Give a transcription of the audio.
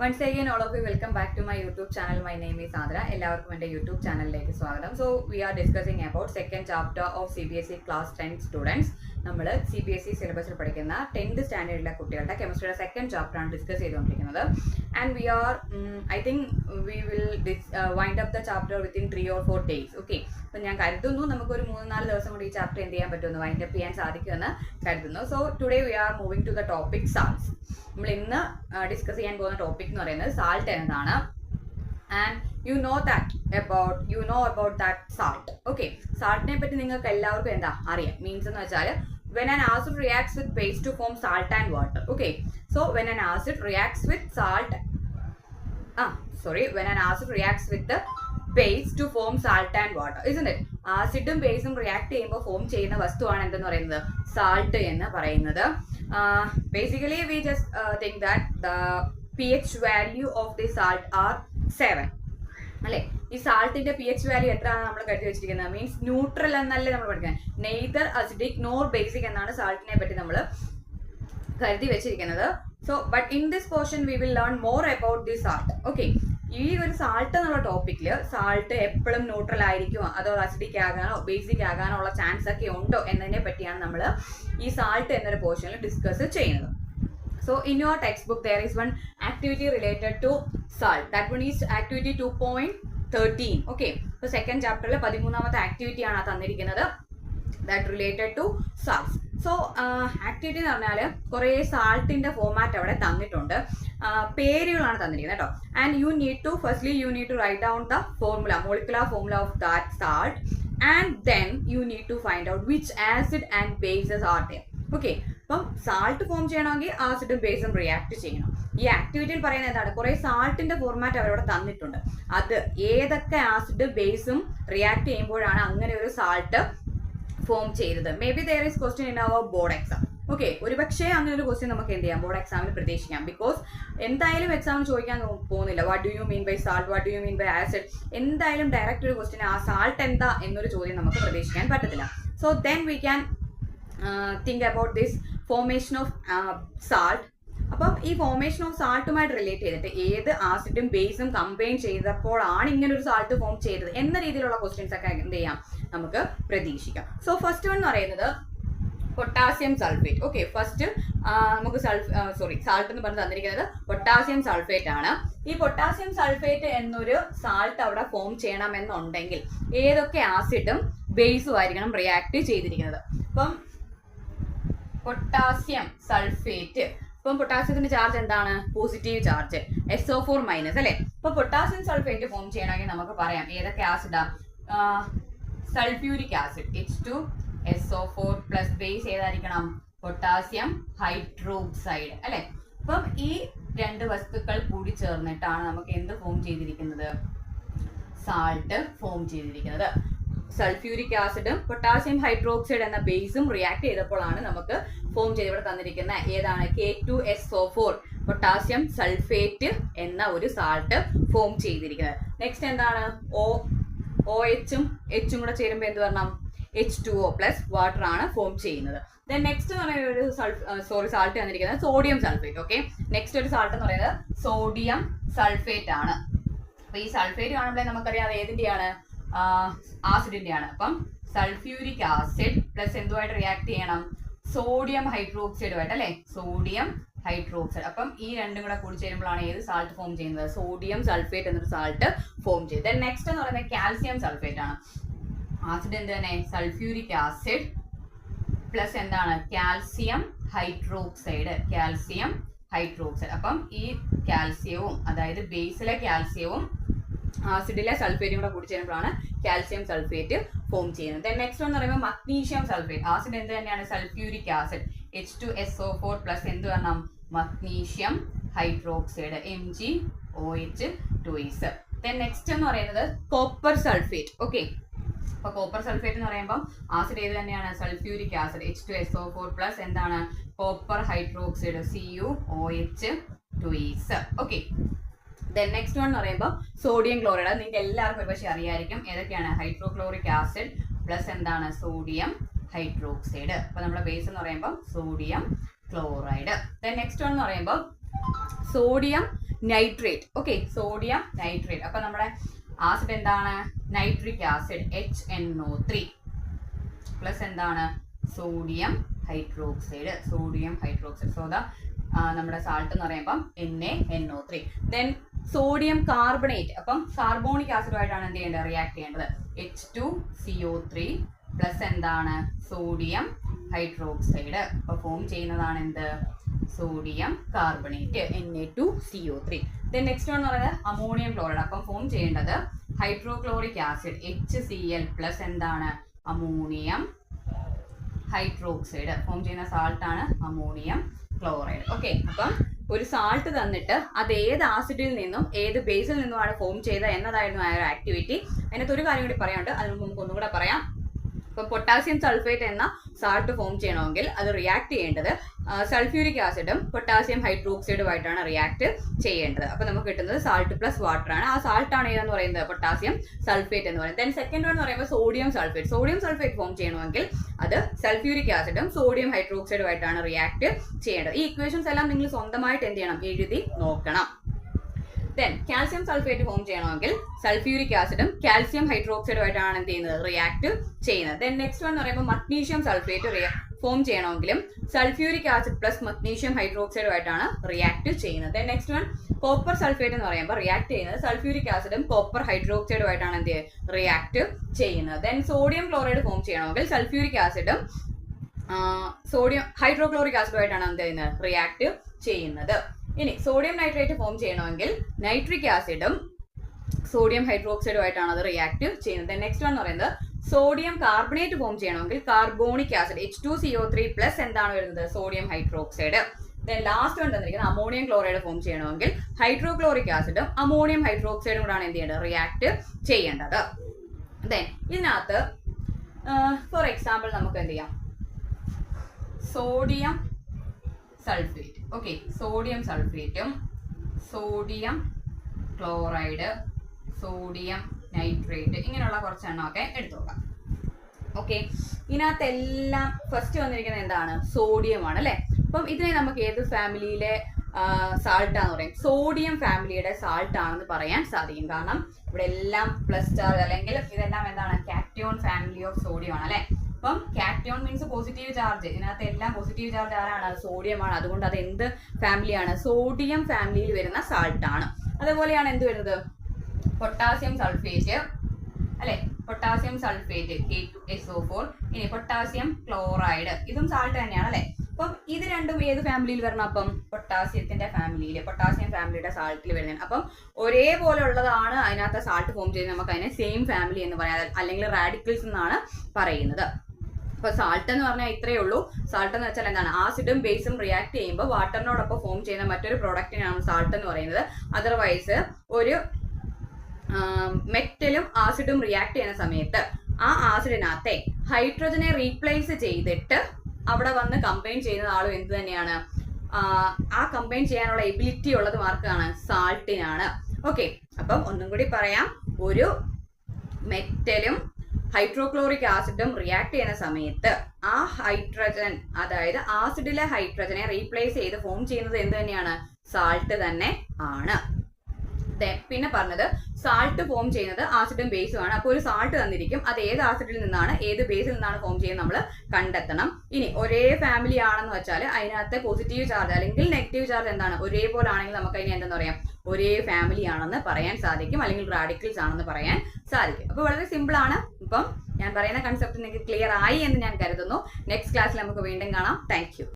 Once again, all of you, welcome back to my YouTube channel. My name is Andra. എല്ലാവർക്കും എൻ്റെ YouTube ചാനലിലേക്ക് സ്വാഗതം. So we are discussing about second chapter of CBSE class 10 students. നമ്മൾ CBSE സിലബസിൽ പഠിക്കുന്ന 10th സ്റ്റാൻഡേർഡിലെ കുട്ടികളുടെ കെമിസ്ട്രിയുടെ സെക്കൻഡ് ചാപ്റ്റർ ആണ് ഡിസ്കസ് ചെയ്തുകൊണ്ടിരിക്കുന്നത്. And we are I think we will wind up the chapter within 3 or 4 days. Okay, അപ്പം ഞാൻ കരുതുന്നു നമുക്കൊരു 3-4 ദിവസം കൊണ്ട് ഈ ചാപ്റ്റർ എന്ത് ചെയ്യാൻ പറ്റുമെന്ന് വൈൻഡ് അപ്പ് ചെയ്യാൻ സാധിക്കുമെന്ന് കരുതുന്നു. So today we are moving to the topic salts. നമ്മൾ ഇന്ന് ഡിസ്കസ് ചെയ്യാൻ പോകുന്ന ടോപ്പിക് എന്ന് പറയുന്നത് സാൾട്ട് എന്നതാണ്. And you know about that salt. Okay, സാൾട്ടിനെ പറ്റി നിങ്ങൾക്ക് എല്ലാവർക്കും എന്താ അറിയാം. മീൻസ് എന്ന് വെച്ചാൽ when an acid reacts with base to form salt and water. Okay, so when an acid reacts with the base to form salt and water, isn't it? ആസിഡും ബേസും react ചെയ്യുമ്പോൾ ഫോം ചെയ്യുന്ന വസ്തുവാണ് എന്തെന്ന് പറയുന്നത്, സാൾട്ട് എന്ന് പറയുന്നത്. Basically we just think that the pH value of the salt are 7 അല്ലെ. ഈ സാൾട്ടിന്റെ pH വാല്യൂ എത്രയാണ് നമ്മൾ കരുതി വെച്ചിരിക്കുന്നത്? മീൻസ് ന്യൂട്രൽ എന്നല്ലേ നമ്മൾ പഠിക്കുന്നത്. നെയ്തർ അസിഡിക് നോർ ബേസിക് എന്നാണ് സാൾട്ടിനെ പറ്റി നമ്മൾ കരുതി വെച്ചിരിക്കുന്നത്. So but in this portion we will learn more about the salt. Okay, ഈ ഒരു സാൾട്ട് എന്നുള്ള ടോപ്പിക്കിൽ സാൾട്ട് എപ്പോഴും ന്യൂട്രൽ ആയിരിക്കുമോ അതോ അസിഡിക് ആകാനോ ബേസിക് ആകാനോ ഉള്ള ചാൻസ് ഒക്കെ ഉണ്ടോ എന്നതിനെ പറ്റിയാണ് നമ്മൾ ഈ സാൾട്ട് എന്നൊരു പോർഷനിൽ ഡിസ്കസ് ചെയ്യുന്നത്. So in your textbook there is one activity related to salt. That one is activity 2.13. Okay, so second chapter le 13ാമത്തെ ആക്ടിവിറ്റി ആണ് തന്നിരിക്കുന്നത്, that related to salts. So activity എന്ന് പറഞ്ഞാൽ കുറേ സാൾട്ടിന്റെ ഫോമാറ്റ് അവിടെ തന്നിട്ടുണ്ട്, പേരുകളാണ് തന്നിരിക്കുന്നത് കേട്ടോ. And you need to write down the formula, molecular formula of that salt, and then you need to find out which acid and bases are there. Okay, അപ്പം salt form ചെയ്യണമെങ്കിൽ ആസിഡും ബേസും റിയാക്ട് ചെയ്യണം. ഈ ആക്ടിവിറ്റിയിൽ പറയുന്നത് എന്താണ്, കുറെ സാൾട്ടിന്റെ ഫോർമാറ്റ് അവരോട് തന്നിട്ടുണ്ട്. അത് ഏതൊക്കെ ആസിഡ് ബേസും റിയാക്ട് ചെയ്യുമ്പോഴാണ് അങ്ങനെ ഒരു സാൾട്ട് ഫോം ചെയ്തത്. May be there is question in our board exam. Okay, ഒരുപക്ഷെ അങ്ങനെ ഒരു ക്വസ്റ്റ്യൻ നമുക്ക് എന്ത് ചെയ്യാം, ബോർഡ് എക്സാമിൽ പ്രതീക്ഷിക്കാം. ബിക്കോസ് എന്തായാലും എക്സാം ചോദിക്കാൻ പോകുന്നില്ല what do you mean by salt, what do you mean by acid. എന്തായാലും ഡയറക്റ്റ് ഒരു ക്വസ്റ്റ്യൻ ആ സാൾട്ട് എന്താ എന്നൊരു ചോദ്യം നമുക്ക് പ്രതീക്ഷിക്കാൻ പറ്റത്തില്ല. So then we can think about this formation of salt. അപ്പം ഈ ഫോർമേഷൻ ഓഫ് സാൾട്ടുമായിട്ട് റിലേറ്റ് ചെയ്തിട്ട് ഏത് ആസിഡും ബേസും കമ്പൈൻ ചെയ്തപ്പോഴാണ് ഇങ്ങനെ ഒരു സാൾട്ട് ഫോം ചെയ്തത് എന്ന രീതിയിലുള്ള ക്വസ്റ്റ്യൻസ് ഒക്കെ എന്ത് ചെയ്യാം, നമുക്ക് പ്രതീക്ഷിക്കാം. സോ ഫസ്റ്റ് വൺ എന്ന് പറയുന്നത് പൊട്ടാസ്യം സൾഫേറ്റ്. ഓക്കെ, ഫസ്റ്റ് നമുക്ക് സാൾട്ട് എന്ന് പറഞ്ഞ് തന്നിരിക്കുന്നത് പൊട്ടാസ്യം സൾഫേറ്റ് ആണ്. ഈ പൊട്ടാസ്യം സൾഫേറ്റ് എന്നൊരു സാൾട്ട് അവിടെ ഫോം ചെയ്യണമെന്നുണ്ടെങ്കിൽ ഏതൊക്കെ ആസിഡും ബേസും ആയിരിക്കണം റിയാക്ട് ചെയ്തിരിക്കുന്നത്. അപ്പം പൊട്ടാസ്യം സൾഫേറ്റ്, ഇപ്പം പൊട്ടാസ്യത്തിന്റെ ചാർജ് എന്താണ്, പോസിറ്റീവ് ചാർജ്, SO4- അല്ലെ. അപ്പൊ പൊട്ടാസ്യം സൾഫേറ്റ് ഫോം ചെയ്യണമെങ്കിൽ നമുക്ക് പറയാം ഏതൊക്കെ ആസിഡാ, സൾഫ്യൂരിക് ആസിഡ് H2SO4+ ബേസ് ഏതായിരിക്കണം, പൊട്ടാസ്യം ഹൈഡ്രോക്സൈഡ് അല്ലെ. അപ്പം ഈ രണ്ട് വസ്തുക്കൾ കൂടി ചേർന്നിട്ടാണ് നമുക്ക് എന്ത് ഫോം ചെയ്തിരിക്കുന്നത്, സാൾട്ട് ഫോം ചെയ്തിരിക്കുന്നത്. സൾഫ്യൂരിക് ആസിഡും പൊട്ടാസ്യം ഹൈഡ്രോക്സൈഡ് എന്ന ബേസും റിയാക്ട് ചെയ്തപ്പോഴാണ് നമുക്ക് ഫോം ചെയ്ത് ഇവിടെ തന്നിരിക്കുന്ന ഏതാണ്, K2SO4 പൊട്ടാസ്യം സൾഫേറ്റ് എന്ന ഒരു സാൾട്ട് ഫോം ചെയ്തിരിക്കുന്നത്. നെക്സ്റ്റ് എന്താണ്, OHും Hും കൂടെ ചേരുമ്പോൾ എന്ത് വരണം, H2O+ വാട്ടർ ആണ് ഫോം ചെയ്യുന്നത്. ദെൻ നെക്സ്റ്റ് എന്ന് പറയുന്ന ഒരു സാൾട്ട് തന്നിരിക്കുന്നത് സോഡിയം സൾഫേറ്റ്. ഓക്കെ, നെക്സ്റ്റ് ഒരു സാൾട്ട് എന്ന് പറയുന്നത് സോഡിയം സൾഫേറ്റ് ആണ്. അപ്പൊ ഈ സൾഫേറ്റ് കാണുമ്പോഴേ നമുക്കറിയാം അത് ഏതിന്റെയാണ്, ആസിഡിന്റെ ആണ്. അപ്പം സൾഫ്യൂരിക് ആസിഡ് പ്ലസ് എന്തുമായിട്ട് റിയാക്ട് ചെയ്യണം, സോഡിയം ഹൈഡ്രോക്സൈഡുമായിട്ട് അല്ലെ, സോഡിയം ഹൈഡ്രോക്സൈഡ്. അപ്പം ഈ രണ്ടും കൂടെ കൂടി ചേരുമ്പോഴാണ് ഏത് സാൾട്ട് ഫോം ചെയ്യുന്നത്, സോഡിയം സൾഫേറ്റ് എന്നൊരു സാൾട്ട് ഫോം ചെയ്യും. ദെൻ നെക്സ്റ്റ് എന്ന് പറയുന്നത് കാൽസ്യം സൾഫേറ്റ് ആണ്. ആസിഡ് എന്ത് തന്നെ, സൾഫ്യൂരിക് ആസിഡ് പ്ലസ് എന്താണ്, കാൽസ്യം ഹൈഡ്രോക്സൈഡ്, അപ്പം ഈ കാൽസ്യവും അതായത് ബേസിലെ കാൽസ്യവും ആസിഡിലെ സൾഫേറ്റും കൂടെ കൂടി ചേരുമ്പോഴാണ് കാൽസ്യം സൾഫേറ്റ് ഫോം ചെയ്യുന്നത്. ദെൻ നെക്സ്റ്റ് എന്ന് പറയുമ്പോൾ മഗ്നീഷ്യം സൾഫേറ്റ്. ആസിഡ് എന്ത് തന്നെയാണ്, സൾഫ്യൂരിക് ആസിഡ് H2SO4+ എന്ത് വരണം, magnesium hydroxide MgOH2s. Then next എന്ന് പറയുന്നത് കോപ്പർ സൾഫേറ്റ്. ഓക്കെ, അപ്പൊ കോപ്പർ സൾഫേറ്റ് എന്ന് പറയുമ്പോൾ ആസിഡ് ഏത് തന്നെയാണ്, സൾഫ്യൂരിക് ആസിഡ് H2SO4+ എന്താണ്, copper hydroxide CuOH2s. Okay, then next one എന്ന് പറയുമ്പോൾ സോഡിയം ക്ലോറൈഡ്. നിങ്ങൾക്ക് എല്ലാവർക്കും ഒരുപക്ഷെ അറിയായിരിക്കും ഏതൊക്കെയാണ്, ഹൈഡ്രോക്ലോറിക് ആസിഡ് പ്ലസ് എന്താണ്, സോഡിയം ഹൈഡ്രോക്സൈഡ്. അപ്പൊ നമ്മുടെ ബേസ് എന്ന് പറയുമ്പോൾ sodium chloride. Then next one എന്ന് പറയുമ്പോൾ sodium nitrate. Okay, sodium nitrate. അപ്പൊ നമ്മുടെ ആസിഡ് എന്താണ്? നൈട്രിക് ആസിഡ് HNO3 പ്ലസ് എന്താണ്? Sodium hydroxide. സോ നമ്മുടെ സാൾട്ട് എന്ന് പറയുമ്പം NaNO3. Then sodium carbonate. അപ്പം കാർബോണിക് ആസിഡുമായിട്ടാണ് എന്ത് ചെയ്യേണ്ടത്? റിയാക്ട് ചെയ്യേണ്ടത്. H2CO3 പ്ലസ് എന്താണ്? Sodium hydroxide. അപ്പൊ ഫോം ചെയ്യുന്നതാണ് എന്ത്? Sodium carbonate Na2CO3. Then next എന്ന് പറയുന്നത് അമോണിയം ക്ലോറൈഡ്. അപ്പം ഫോം ചെയ്യേണ്ടത് ഹൈഡ്രോക്ലോറിക് ആസിഡ് HCl പ്ലസ് എന്താണ്? Ammonium hydroxide. ഫോം ചെയ്യുന്ന സാൾട്ടാണ് അമോണിയം ക്ലോറൈഡ്. ഓക്കെ, അപ്പം ഒരു സാൾട്ട് തന്നിട്ട് അത് ഏത് ആസിഡിൽ നിന്നും ഏത് ബേസിൽ നിന്നുമാണ് ഫോം ചെയ്തത് എന്നതായിരുന്നു ആ ഒരു ആക്ടിവിറ്റി. അതിനകത്ത് ഒരു കാര്യം കൂടി പറയാനുണ്ട്, അതിന് മുമ്പ് നമുക്ക് ഒന്നുകൂടെ പറയാം. ഇപ്പം പൊട്ടാസ്യം സൾഫേറ്റ് എന്ന സാൾട്ട് ഫോം ചെയ്യണമെങ്കിൽ അത് റിയാക്ട് ചെയ്യേണ്ടത് സൾഫ്യൂരിക് ആസിഡും പൊട്ടാസ്യം ഹൈഡ്രോക്സൈഡുമായിട്ടാണ് റിയാക്ട് ചെയ്യേണ്ടത്. അപ്പൊ നമുക്ക് കിട്ടുന്നത് സാൾട്ട് പ്ലസ് വാട്ടർ ആണ്. ആ സാൾട്ട് ആണ് ഏതെന്ന് പറയുന്നത്? പൊട്ടാസ്യം സൾഫേറ്റ് എന്ന് പറയുന്നത്. ദെൻ സെക്കൻഡ് വൺ എന്ന് പറയുമ്പോൾ sodium sulphate. Sodium sulphate form ചെയ്യണമെങ്കിൽ അത് സൾഫ്യൂരിക് ആസിഡും സോഡിയം ഹൈഡ്രോക്സൈഡുമായിട്ടാണ് റിയാക്ട് ചെയ്യേണ്ടത്. ഈ ഇക്വേഷൻസ് എല്ലാം നിങ്ങൾ സ്വന്തമായിട്ട് എന്ത് ചെയ്യണം? എഴുതി നോക്കണം. ദെൻ കാൽസ്യം സൾഫേറ്റ് ഫോം ചെയ്യണമെങ്കിൽ സൾഫ്യൂരിക് ആസിഡും കാൽസ്യം ഹൈഡ്രോക്സൈഡുമായിട്ടാണ് എന്ത് ചെയ്യുന്നത്? റിയാക്ട് ചെയ്യുന്നത്. ദെൻ നെക്സ്റ്റ് വൺ എന്ന് പറയുമ്പോൾ മഗ്നീഷ്യം സൾഫേറ്റ് ഫോം ചെയ്യണമെങ്കിലും സൾഫ്യൂരിക് ആസിഡ് പ്ലസ് മഗ്നീഷ്യം ഹൈഡ്രോക്സൈഡുമായിട്ടാണ് റിയാക്ട് ചെയ്യുന്നത്. Then next one copper sulphate എന്ന് പറയുമ്പോൾ റിയാക്ട് ചെയ്യുന്നത് സൾഫ്യൂരിക് ആസിഡും കോപ്പർ ഹൈഡ്രോക്സൈഡുമായിട്ടാണ് എന്ത് റിയാക്ട് ചെയ്യുന്നത്. ദെൻ സോഡിയം ക്ലോറൈഡ് ഫോം ചെയ്യണമെങ്കിൽ സൾഫ്യൂരിക് ആസിഡും സോഡിയം ഹൈഡ്രോക്ലോറിക് ആസിഡുമായിട്ടാണ് എന്ത് ചെയ്യുന്നത്? റിയാക്ട് ചെയ്യുന്നത്. ഇനി സോഡിയം നൈട്രേറ്റ് ഫോം ചെയ്യണമെങ്കിൽ നൈട്രിക് ആസിഡും സോഡിയം ഹൈഡ്രോക്സൈഡുമായിട്ടാണ് അത് റിയാക്ട് ചെയ്യുന്നത്. നെക്സ്റ്റ് വൺ എന്ന് പറയുന്നത് സോഡിയം കാർബണേറ്റ് ഫോം ചെയ്യണമെങ്കിൽ കാർബോണിക് ആസിഡ് H2CO3 പ്ലസ് എന്താണ് വരുന്നത്? Sodium hydroxide. Then last one തന്നിരിക്കുന്നത് അമോണിയം ക്ലോറൈഡ് ഫോം ചെയ്യണമെങ്കിൽ ഹൈഡ്രോക്ലോറിക് ആസിഡും അമോണിയം ഹൈഡ്രോക്സൈഡും കൂടാണ് എന്ത് ചെയ്യേണ്ടത്? റിയാക്ട് ചെയ്യേണ്ടത്. ദെൻ ഇതിനകത്ത് ഫോർ എക്സാമ്പിൾ നമുക്ക് എന്ത് ചെയ്യാം? Sodium sulphate. ഓക്കെ, സോഡിയം സൾഫേറ്റും സോഡിയം ക്ലോറൈഡ്, സോഡിയം നൈട്രേറ്റ്, ഇങ്ങനെയുള്ള കുറച്ചെണ്ണമൊക്കെ എടുത്തു നോക്കാം. ഓക്കെ, ഇതിനകത്തെല്ലാം ഫസ്റ്റ് വന്നിരിക്കുന്നത് എന്താണ്? സോഡിയം ആണ് അല്ലെ. അപ്പം ഇതിനെ നമുക്ക് ഏത് ഫാമിലിയിലെ സാൾട്ടാന്ന് പറയും? സോഡിയം ഫാമിലിയുടെ സാൾട്ട് ആണെന്ന് പറയാൻ സാധിക്കും. കാരണം ഇവിടെ എല്ലാം പ്ലസ് ചാർജ് അല്ലെങ്കിൽ ഇതെല്ലാം എന്താണ്? കാറ്റയോൺ ഫാമിലി ഓഫ് സോഡിയം ആണ് അല്ലെ. അപ്പം കാറ്റയോൺ മീൻസ് പോസിറ്റീവ് ചാർജ്. ഇതിനകത്ത് എല്ലാം പോസിറ്റീവ് ചാർജ് ആരാണ്? സോഡിയം ആണ്. അതുകൊണ്ട് അത് എന്ത് ഫാമിലിയാണ്? സോഡിയം ഫാമിലിയിൽ വരുന്ന സാൾട്ട് ആണ്. അതേപോലെയാണ് എന്ത് വരുന്നത്? പൊട്ടാസ്യം സൾഫേറ്റ് അല്ലെ. Potassium sulphate K2SO4. ഇനി പൊട്ടാസ്യം ക്ലോറൈഡ്, ഇതും സാൾട്ട് തന്നെയാണ് അല്ലെ. അപ്പം ഇത് രണ്ടും ഏത് ഫാമിലിയിൽ വരണം? അപ്പം പൊട്ടാസ്യത്തിന്റെ ഫാമിലിയിൽ, പൊട്ടാസ്യം ഫാമിലിയുടെ സാൾട്ടിൽ വരുന്നത്. അപ്പം ഒരേപോലെ ഉള്ളതാണ് അതിനകത്ത് സാൾട്ട് ഫോം ചെയ്ത് നമുക്ക് അതിനെ സെയിം ഫാമിലി എന്ന് പറയാം, അല്ലെങ്കിൽ റാഡിക്കൽസ് എന്നാണ് പറയുന്നത്. അപ്പൊ സാൾട്ട് എന്ന് പറഞ്ഞാൽ ഇത്രയേ ഉള്ളൂ. സാൾട്ട് എന്ന് വെച്ചാൽ എന്താണ്? ആസിഡും ബേസും റിയാക്ട് ചെയ്യുമ്പോൾ വാട്ടറിനോടൊപ്പം ഫോം ചെയ്യുന്ന മറ്റൊരു പ്രോഡക്റ്റിനാണ് സാൾട്ട് എന്ന് പറയുന്നത്. അതർവൈസ് ഒരു മെറ്റലും ആസിഡും റിയാക്ട് ചെയ്യുന്ന സമയത്ത് ആ ആസിഡിനകത്തെ ഹൈഡ്രജനെ റീപ്ലേസ് ചെയ്തിട്ട് അവിടെ വന്ന് കമ്പൈൻ ചെയ്യുന്ന ആളും എന്ത് തന്നെയാണ്? ആ കമ്പൈൻ ചെയ്യാനുള്ള എബിലിറ്റി ഉള്ളത് ആർക്കാണ്? സാൾട്ടിനാണ്. ഓക്കെ, അപ്പം ഒന്നും കൂടി പറയാം. ഒരു മെറ്റലും ഹൈഡ്രോക്ലോറിക് ആസിഡും റിയാക്ട് ചെയ്യുന്ന സമയത്ത് ആ ഹൈഡ്രജൻ, അതായത് ആസിഡിലെ ഹൈഡ്രജനെ റീപ്ലേസ് ചെയ്ത് ഫോം ചെയ്യുന്നത് എന്ത് തന്നെയാണ്? സാൾട്ട് തന്നെ ആണ്. പിന്നെ പറഞ്ഞത് സാൾട്ട് ഫോം ചെയ്യുന്നത് ആസിഡും ബേസും ആണ്. അപ്പോൾ ഒരു സാൾട്ട് തന്നിരിക്കും, അത് ഏത് ആസിഡിൽ നിന്നാണ് ഏത് ബേസിൽ നിന്നാണ് ഫോം ചെയ്യുന്നത് നമ്മൾ കണ്ടെത്തണം. ഇനി ഒരേ ഫാമിലി ആണെന്ന് വെച്ചാൽ അതിനകത്ത് പോസിറ്റീവ് ചാർജ് അല്ലെങ്കിൽ നെഗറ്റീവ് ചാർജ് എന്താണ്? ഒരേപോലെ ആണെങ്കിൽ നമുക്ക് അതിനെ എന്താ പറയാം? ഒരേ ഫാമിലി ആണെന്ന് പറയാൻ സാധിക്കും, അല്ലെങ്കിൽ റാഡിക്കൽസ് ആണെന്ന് പറയാൻ സാധിക്കും. അപ്പോൾ വളരെ സിമ്പിൾ ആണ്. ഇപ്പം ഞാൻ പറയുന്ന കൺസെപ്റ്റ് നിങ്ങൾക്ക് ക്ലിയർ ആയി എന്ന് ഞാൻ കരുതുന്നു. നെക്സ്റ്റ് ക്ലാസ്സിൽ നമുക്ക് വീണ്ടും കാണാം. Thank you.